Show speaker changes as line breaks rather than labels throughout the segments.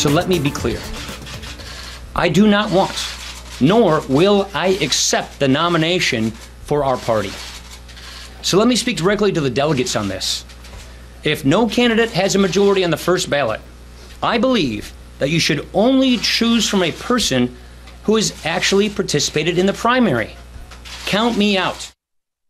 So let me be clear. I do not want, nor will I accept the nomination for our party. So let me speak directly to the delegates on this. If no candidate has a majority on the first ballot, I believe that you should only choose from a person who has actually participated in the primary. Count me out.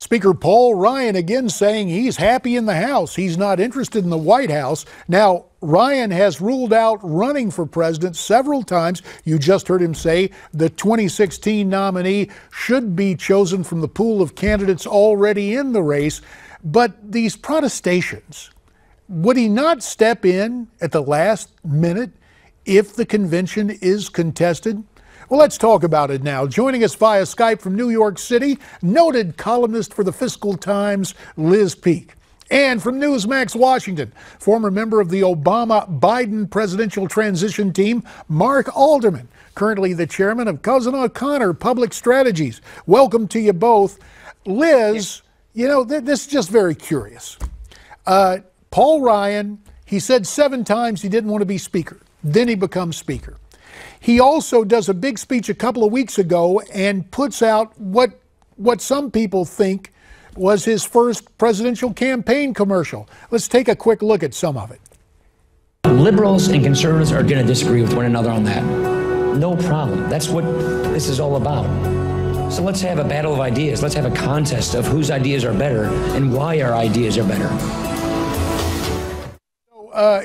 Speaker Paul Ryan again saying he's happy in the House. He's not interested in the White House. Now, Ryan has ruled out running for president several times. You just heard him say the 2016 nominee should be chosen from the pool of candidates already in the race. But these protestations, would he not step in at the last minute if the convention is contested? Well, let's talk about it now. Joining us via Skype from New York City, noted columnist for the Fiscal Times, Liz Peek. And from Newsmax Washington, former member of the Obama-Biden presidential transition team, Mark Alderman, currently the chairman of Cousin O'Connor Public Strategies. Welcome to you both. Liz, you know, this is just very curious. Paul Ryan, he said 7 times he didn't want to be speaker. Then he becomes speaker. He also does a big speech a couple of weeks ago and puts out what some people think was his first presidential campaign commercial. Let's take a quick look at some of it.
Liberals and conservatives are going to disagree with one another on that. No problem. That's what this is all about. So let's have a battle of ideas. Let's have a contest of whose ideas are better and why our ideas are better.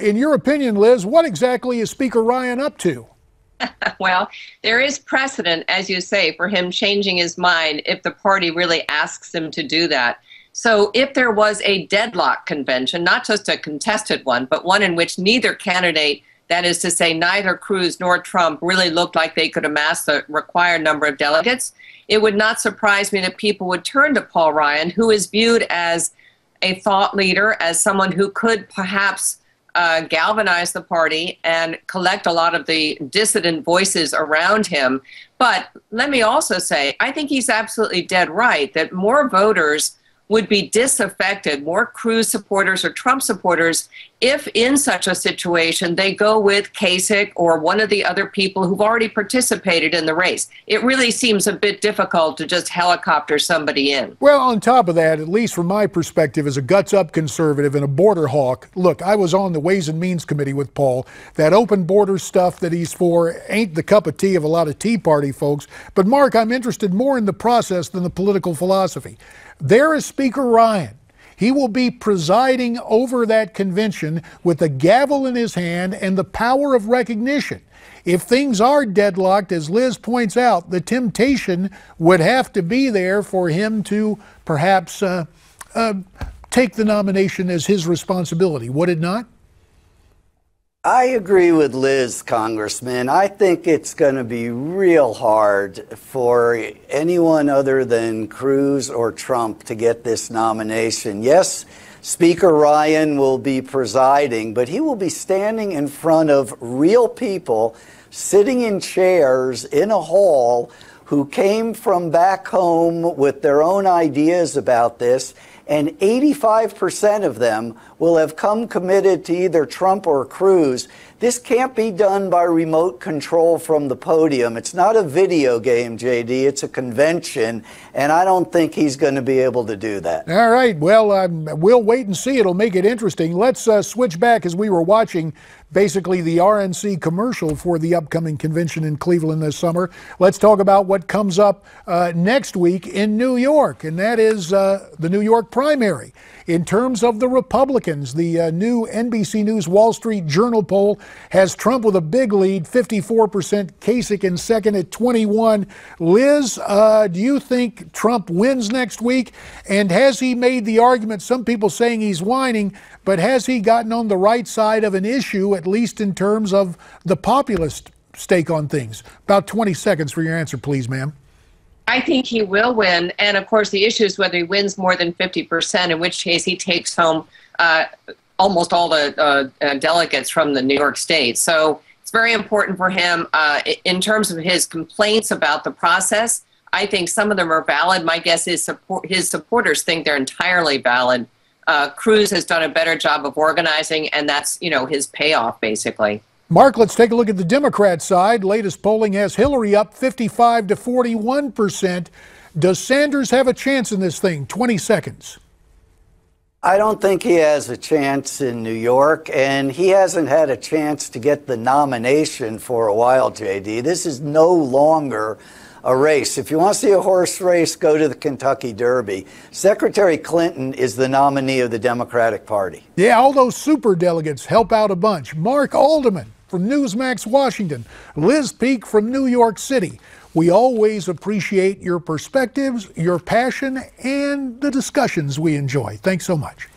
In your opinion, Liz, what exactly is Speaker Ryan up to?
Well, there is precedent, as you say, for him changing his mind if the party really asks him to do that. So if there was a deadlock convention, not just a contested one, but one in which neither candidate, that is to say, neither Cruz nor Trump, really looked like they could amass the required number of delegates, it would not surprise me that people would turn to Paul Ryan, who is viewed as a thought leader, as someone who could perhaps galvanize the party and collect a lot of the dissident voices around him. But let me also say, I think he's absolutely dead right that more voters would be disaffected, more Cruz supporters or Trump supporters, if in such a situation they go with Kasich or one of the other people who've already participated in the race. It really seems a bit difficult to just helicopter somebody in.
Well, on top of that, at least from my perspective as a guts-up conservative and a border hawk, look, I was on the Ways and Means Committee with Paul. That open border stuff that he's for ain't the cup of tea of a lot of Tea Party folks. But Mark, I'm interested more in the process than the political philosophy. There is Speaker Ryan. He will be presiding over that convention with a gavel in his hand and the power of recognition. If things are deadlocked, as Liz points out, the temptation would have to be there for him to perhaps take the nomination as his responsibility, would it not?
I agree with Liz, Congressman. I think it's going to be real hard for anyone other than Cruz or Trump to get this nomination. Yes, Speaker Ryan will be presiding, but he will be standing in front of real people sitting in chairs in a hall who came from back home with their own ideas about this. And 85% of them will have come committed to either Trump or Cruz. This can't be done by remote control from the podium. It's not a video game, JD. It's a convention, and I don't think he's going to be able to do that.
All right. Well, we'll wait and see. It'll make it interesting. Let's switch back as we were watching basically the RNC commercial for the upcoming convention in Cleveland this summer. Let's talk about what comes up next week in New York, and that is the New York primary. In terms of the Republicans, the new NBC News Wall Street Journal poll has Trump with a big lead, 54%, Kasich in second at 21. Liz, do you think Trump wins next week? And has he made the argument, some people saying he's whining, but has he gotten on the right side of an issue, at least in terms of the populist stake on things? About 20 seconds for your answer, please, ma'am.
I think he will win. And of course, the issue is whether he wins more than 50%, in which case he takes home almost all the delegates from the New York State. So it's very important for him. In terms of his complaints about the process, I think some of them are valid. My guess is his supporters think they're entirely valid. Cruz has done a better job of organizing, and that's, his payoff, basically.
Mark, let's take a look at the Democrat side. Latest polling has Hillary up 55 to 41%. Does Sanders have a chance in this thing? 20 seconds.
I don't think he has a chance in New York, and he hasn't had a chance to get the nomination for a while, JD. This is no longer a race. If you want to see a horse race, go to the Kentucky Derby. Secretary Clinton is the nominee of the Democratic Party.
Yeah, all those super delegates help out a bunch. Mark Alderman from Newsmax, Washington. Liz Peek from New York City. We always appreciate your perspectives, your passion, and the discussions we enjoy. Thanks so much.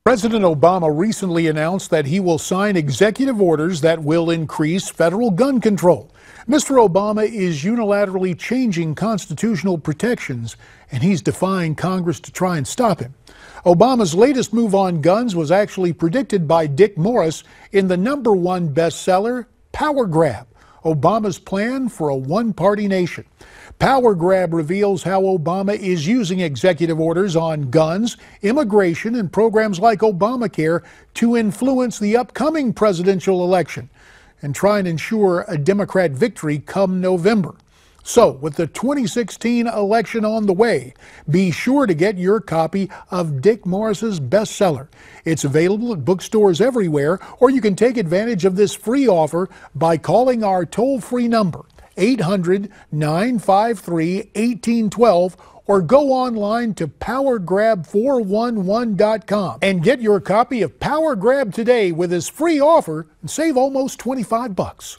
President Obama recently announced that he will sign executive orders that will increase federal gun control. Mr. Obama is unilaterally changing constitutional protections, and he's defying Congress to try and stop him. Obama's latest move on guns was actually predicted by Dick Morris in the #1 bestseller, Power Grab, Obama's plan for a one-party nation. Power Grab reveals how Obama is using executive orders on guns, immigration, and programs like Obamacare to influence the upcoming presidential election and try and ensure a Democrat victory come November. So, with the 2016 election on the way, be sure to get your copy of Dick Morris's bestseller. It's available at bookstores everywhere, or you can take advantage of this free offer by calling our toll-free number, 800-953-1812, or go online to powergrab411.com and get your copy of Power Grab today with this free offer and save almost $25.